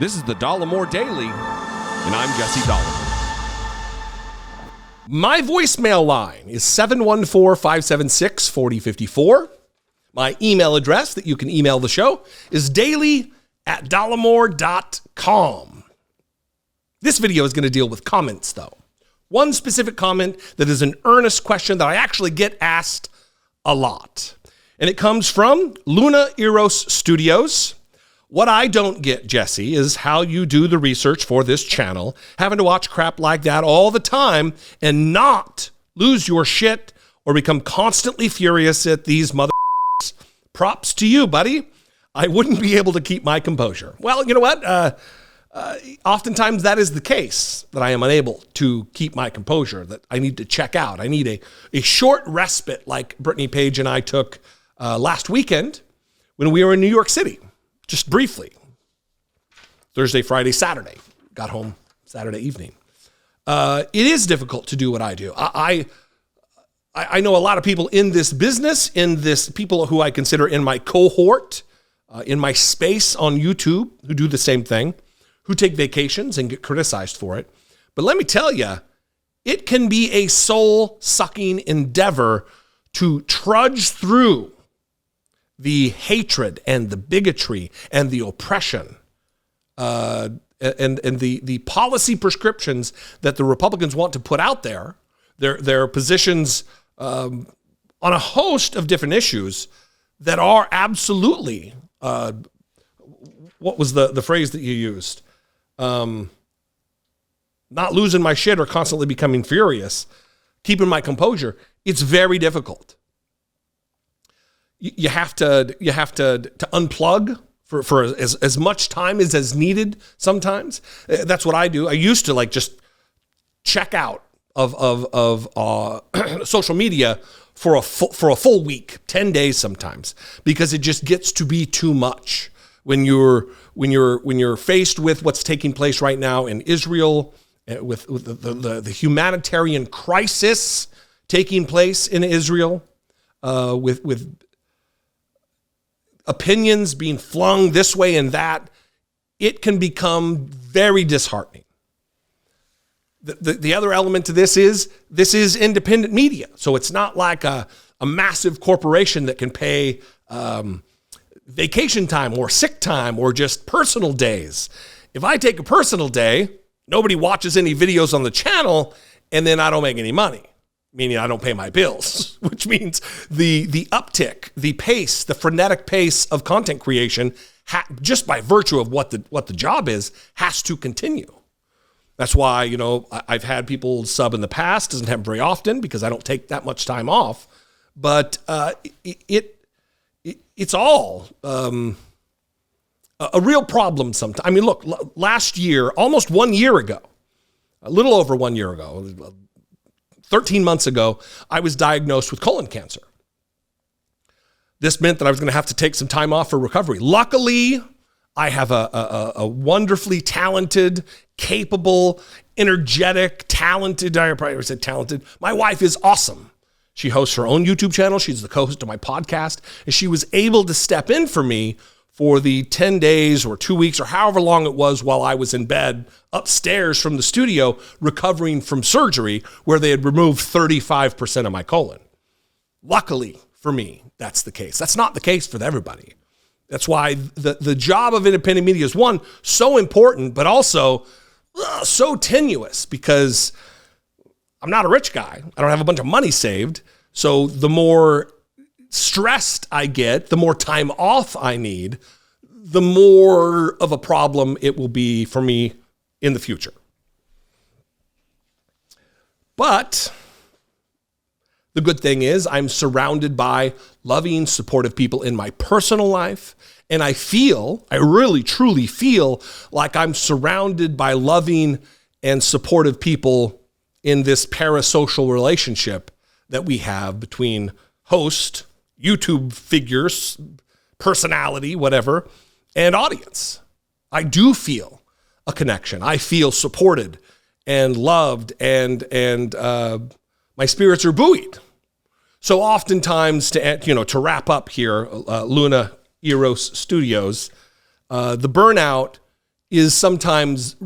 This is the Dollemore Daily, and I'm Jesse Dollemore. My voicemail line is 714-576-4054. My email address that you can email the show is daily@dollemore.com. This video is going to deal with comments, though. One specific comment that is an earnest question that I actually get asked a lot. And it comes from Luna Eros Studios. What I don't get, Jesse, is how you do the research for this channel, having to watch crap like that all the time and not lose your shit or become constantly furious at these mother. Props to you, buddy. I wouldn't be able to keep my composure. Well, you know what? Oftentimes that is the case, that I am unable to keep my composure, that I need to check out. I need a short respite like Brittany Page and I took last weekend when we were in New York City. Just briefly. Thursday, Friday, Saturday. Got home Saturday evening. It is difficult to do what I do. I know a lot of people in this business, people who I consider in my cohort, in my space on YouTube, who do the same thing, who take vacations and get criticized for it. But let me tell you, it can be a soul-sucking endeavor to trudge through the hatred and the bigotry and the oppression and the policy prescriptions that the Republicans want to put out there, their positions on a host of different issues that are absolutely, what was the phrase that you used? Not losing my shit or constantly becoming furious, keeping my composure. It's very difficult. You have to unplug for as much time as needed sometimes. That's what I do. I used to just check out of social media for a full week, 10 days sometimes, because it just gets to be too much when you're faced with what's taking place right now in Israel, with the humanitarian crisis taking place in Israel, with opinions being flung this way and that. It can become very disheartening. The other element to this is independent media. So it's not like a massive corporation that can pay vacation time or sick time or just personal days. If I take a personal day, nobody watches any videos on the channel, and then I don't make any money, meaning I don't pay my bills, which means the uptick, the pace, the frenetic pace of content creation, just by virtue of what the job is, has to continue. That's why, I've had people sub in the past. Doesn't happen very often because I don't take that much time off. But it's all a real problem sometimes. I mean, look, last year, almost 1 year ago, a little over 1 year ago, 13 months ago, I was diagnosed with colon cancer. This meant that I was going to have to take some time off for recovery. Luckily, I have a wonderfully talented, capable, energetic, talented, I probably said talented. My wife is awesome. She hosts her own YouTube channel. She's the co-host of my podcast. And she was able to step in for me for the 10 days or 2 weeks or however long it was while I was in bed upstairs from the studio recovering from surgery where they had removed 35% of my colon. Luckily for me, that's the case. That's not the case for everybody. That's why the job of independent media is, one, so important, but also so tenuous, because I'm not a rich guy. I don't have a bunch of money saved. So the more stressed I get, the more time off I need, the more of a problem it will be for me in the future. But the good thing is I'm surrounded by loving, supportive people in my personal life. And I really, truly feel like I'm surrounded by loving and supportive people in this parasocial relationship that we have between host, YouTube figures, personality, whatever, and audience. I do feel a connection. I feel supported and loved, and my spirits are buoyed. So oftentimes, to wrap up here, Luna Eros Studios, the burnout is sometimes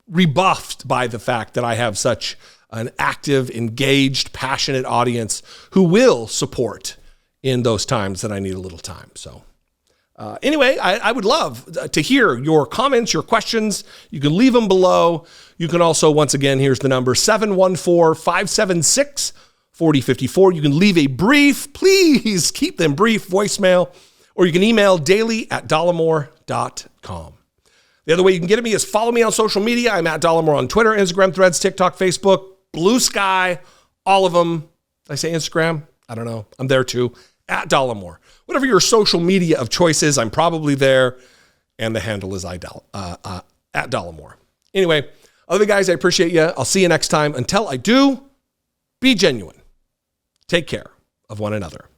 rebuffed by the fact that I have such an active, engaged, passionate audience who will support in those times that I need a little time. So anyway, I would love to hear your comments, your questions. You can leave them below. You can also, once again, here's the number, 714-576-4054. You can leave a brief, please keep them brief, voicemail, or you can email daily@dollemore.com. The other way you can get at me is follow me on social media. I'm at Dollemore on Twitter, Instagram, Threads, TikTok, Facebook, Blue Sky, all of them. Did I say Instagram? I don't know. I'm there too, at Dollemore. Whatever your social media of choice is, I'm probably there. And the handle is at Dollemore. Anyway, other guys, I appreciate you. I'll see you next time. Until I do, be genuine. Take care of one another.